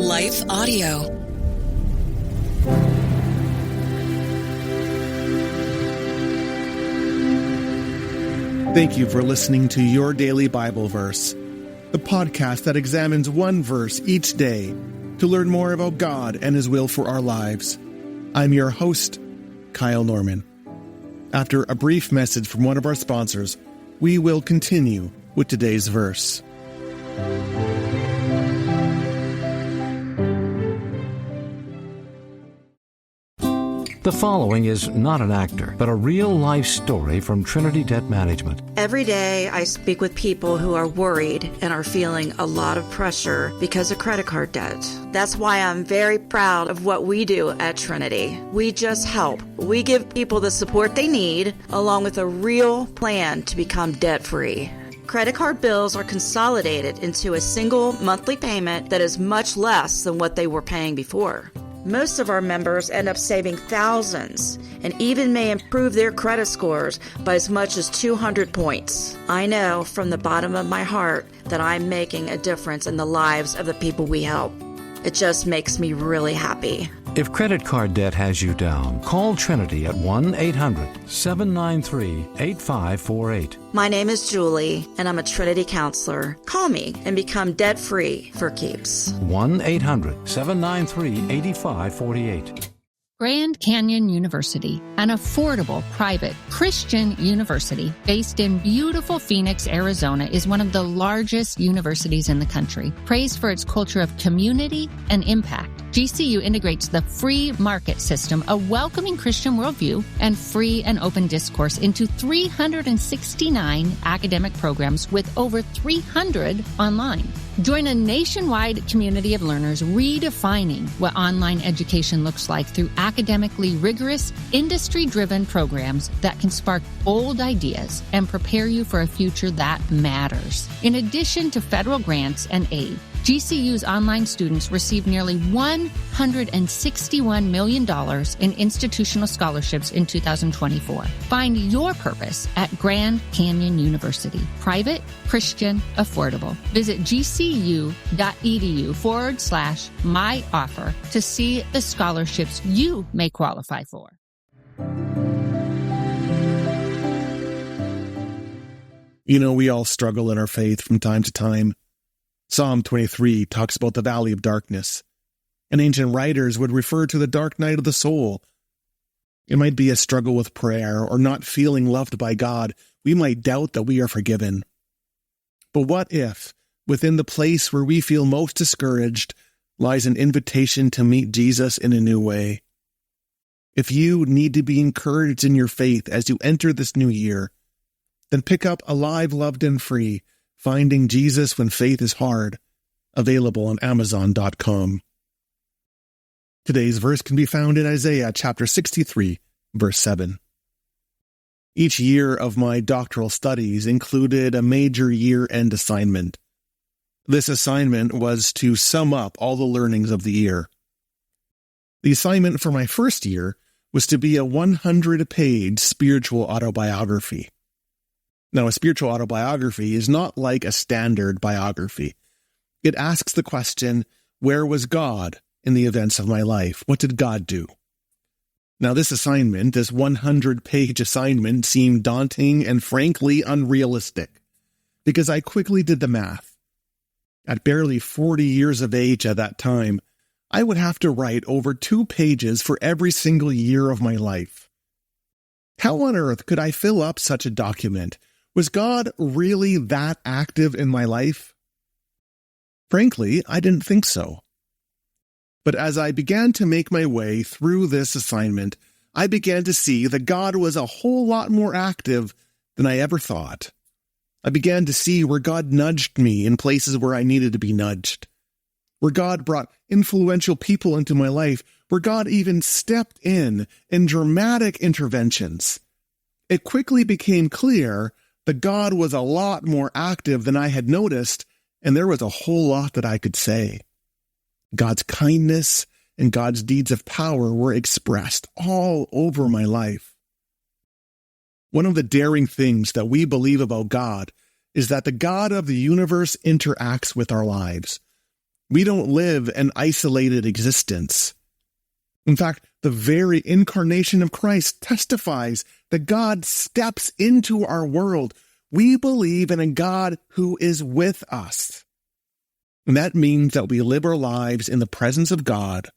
Life Audio. Thank you for listening to Your Daily Bible Verse, the podcast that examines one verse each day to learn more about God and His will for our lives. I'm your host, Kyle Norman. After a brief message from one of our sponsors, we will continue with today's verse. The following is not an actor, but a real-life story from Trinity Debt Management. Every day I speak with people who are worried and are feeling a lot of pressure because of credit card debt. That's why I'm very proud of what we do at Trinity. We just help. We give people the support they need, along with a real plan to become debt-free. Credit card bills are consolidated into a single monthly payment that is much less than what they were paying before. Most of our members end up saving thousands and even may improve their credit scores by as much as 200 points. I know from the bottom of my heart that I'm making a difference in the lives of the people we help. It just makes me really happy. If credit card debt has you down, call Trinity at 1-800-793-8548. My name is Julie, and I'm a Trinity counselor. Call me and become debt-free for keeps. 1-800-793-8548. Grand Canyon University, an affordable, private, Christian university based in beautiful Phoenix, Arizona, is one of the largest universities in the country. Praised for its culture of community and impact, GCU integrates the free market system, a welcoming Christian worldview, and free and open discourse into 369 academic programs with over 300 online. Join a nationwide community of learners redefining what online education looks like through academically rigorous, industry-driven programs that can spark bold ideas and prepare you for a future that matters. In addition to federal grants and aid, GCU's online students received nearly $161 million in institutional scholarships in 2024. Find your purpose at Grand Canyon University. Private, Christian, affordable. Visit gcu.edu/my offer to see the scholarships you may qualify for. You know, we all struggle in our faith from time to time. Psalm 23 talks about the valley of darkness, and ancient writers would refer to the dark night of the soul. It might be a struggle with prayer or not feeling loved by God. We might doubt that we are forgiven. But what if, within the place where we feel most discouraged, lies an invitation to meet Jesus in a new way? If you need to be encouraged in your faith as you enter this new year, then pick up Alive, Loved, and Free, Finding Jesus When Faith is Hard, available on Amazon.com. Today's verse can be found in Isaiah chapter 63, verse 7. Each year of my doctoral studies included a major year-end assignment. This assignment was to sum up all the learnings of the year. The assignment for my first year was to be a 100-page spiritual autobiography. Now, a spiritual autobiography is not like a standard biography. It asks the question, where was God in the events of my life? What did God do? Now, this 100-page assignment, seemed daunting and frankly unrealistic, because I quickly did the math. At barely 40 years of age at that time, I would have to write over 2 pages for every single year of my life. How on earth could I fill up such a document? Was God really that active in my life? Frankly, I didn't think so. But as I began to make my way through this assignment, I began to see that God was a whole lot more active than I ever thought. I began to see where God nudged me in places where I needed to be nudged, where God brought influential people into my life, where God even stepped in dramatic interventions. It quickly became clear that God was a lot more active than I had noticed, and there was a whole lot that I could say. God's kindness and God's deeds of power were expressed all over my life. One of the daring things that we believe about God is that the God of the universe interacts with our lives. We don't live an isolated existence. In fact, the very incarnation of Christ testifies that God steps into our world. We believe in a God who is with us. And that means that we live our lives in the presence of God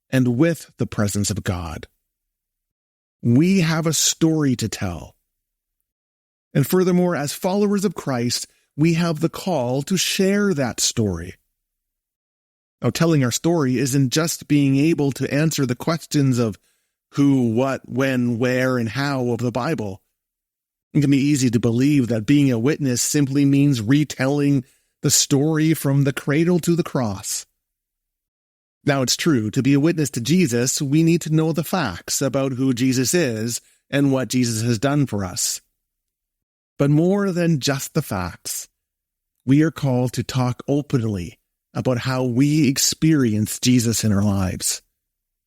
and with the presence of God. We have a story to tell. And furthermore, as followers of Christ, we have the call to share that story. Now, telling our story isn't just being able to answer the questions of who, what, when, where, and how of the Bible. It can be easy to believe that being a witness simply means retelling the story from the cradle to the cross. Now, it's true, to be a witness to Jesus, we need to know the facts about who Jesus is and what Jesus has done for us. But more than just the facts, we are called to talk openly about how we experience Jesus in our lives.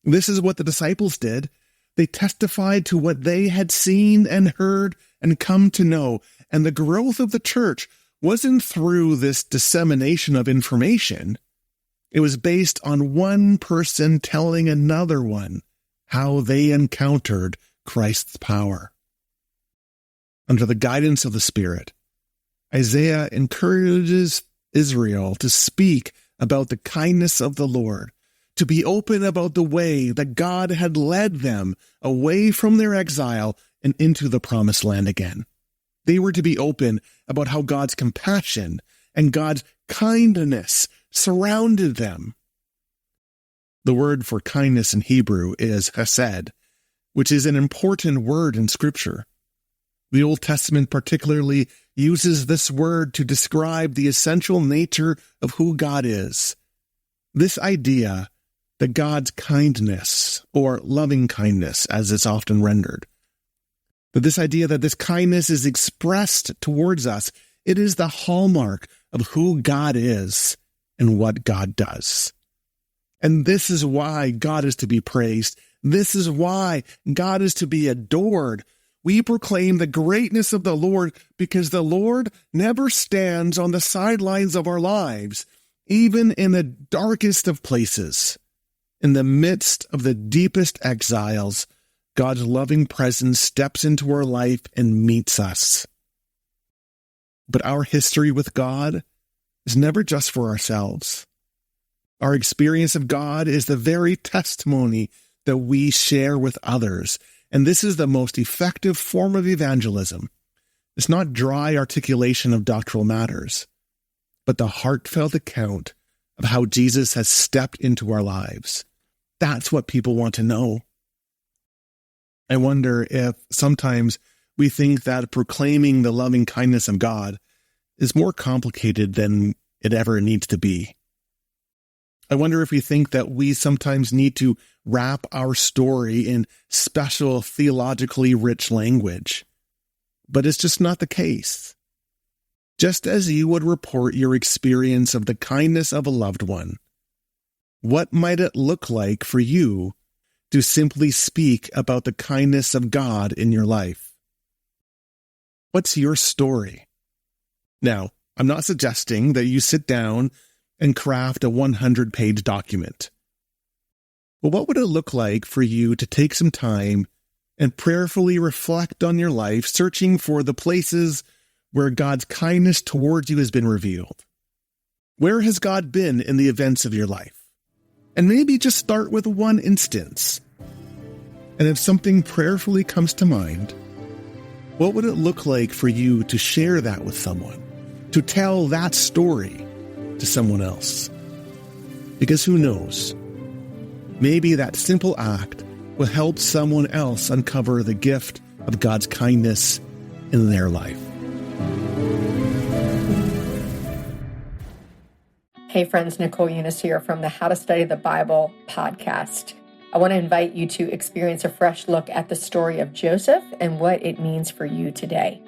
This is what the disciples did. They testified to what they had seen and heard and come to know. And the growth of the church wasn't through this dissemination of information. It was based on one person telling another one how they encountered Christ's power. Under the guidance of the Spirit, Isaiah encourages Israel to speak about the kindness of the Lord, to be open about the way that God had led them away from their exile and into the promised land again. They were to be open about how God's compassion and God's kindness surrounded them. The word for kindness in Hebrew is chesed, which is an important word in Scripture. The Old Testament particularly uses this word to describe the essential nature of who God is. This idea that God's kindness, or loving kindness as it's often rendered, but this idea that this kindness is expressed towards us, it is the hallmark of who God is and what God does. And this is why God is to be praised. This is why God is to be adored. We proclaim the greatness of the Lord because the Lord never stands on the sidelines of our lives, even in the darkest of places. In the midst of the deepest exiles, God's loving presence steps into our life and meets us. But our history with God is never just for ourselves. Our experience of God is the very testimony that we share with others. And this is the most effective form of evangelism. It's not dry articulation of doctrinal matters, but the heartfelt account of how Jesus has stepped into our lives. That's what people want to know. I wonder if sometimes we think that proclaiming the loving kindness of God is more complicated than it ever needs to be. I wonder if we think that we sometimes need to wrap our story in special theologically rich language. But it's just not the case. Just as you would report your experience of the kindness of a loved one, what might it look like for you to simply speak about the kindness of God in your life? What's your story? Now, I'm not suggesting that you sit down and craft a 100-page document. But what would it look like for you to take some time and prayerfully reflect on your life, searching for the places where God's kindness towards you has been revealed? Where has God been in the events of your life? And maybe just start with one instance. And if something prayerfully comes to mind, what would it look like for you to share that with someone, to tell that story to someone else? Because who knows? Maybe that simple act will help someone else uncover the gift of God's kindness in their life. Hey friends, Nicole Eunice here from the How to Study the Bible podcast. I want to invite you to experience a fresh look at the story of Joseph and what it means for you today.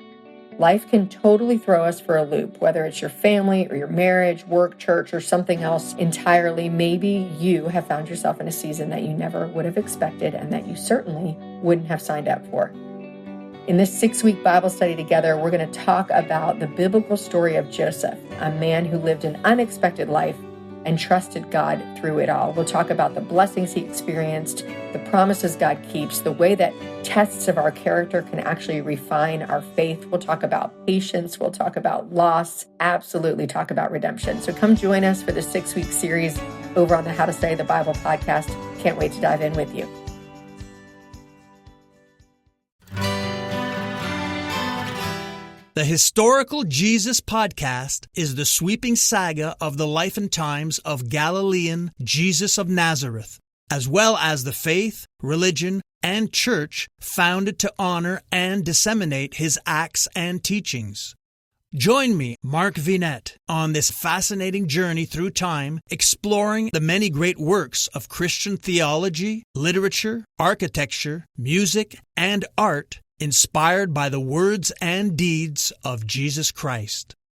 Life can totally throw us for a loop, whether it's your family or your marriage, work, church, or something else entirely. Maybe you have found yourself in a season that you never would have expected and that you certainly wouldn't have signed up for. In this 6-week Bible study together, we're going to talk about the biblical story of Joseph, a man who lived an unexpected life and trusted God through it all. We'll talk about the blessings he experienced, the promises God keeps, the way that tests of our character can actually refine our faith. We'll talk about patience. We'll talk about loss, absolutely talk about redemption. So come join us for the 6-week series over on the How to Study the Bible podcast. Can't wait to dive in with you. The Historical Jesus Podcast is the sweeping saga of the life and times of Galilean Jesus of Nazareth, as well as the faith, religion, and church founded to honor and disseminate his acts and teachings. Join me, Mark Vinette, on this fascinating journey through time, exploring the many great works of Christian theology, literature, architecture, music, and art inspired by the words and deeds of Jesus Christ.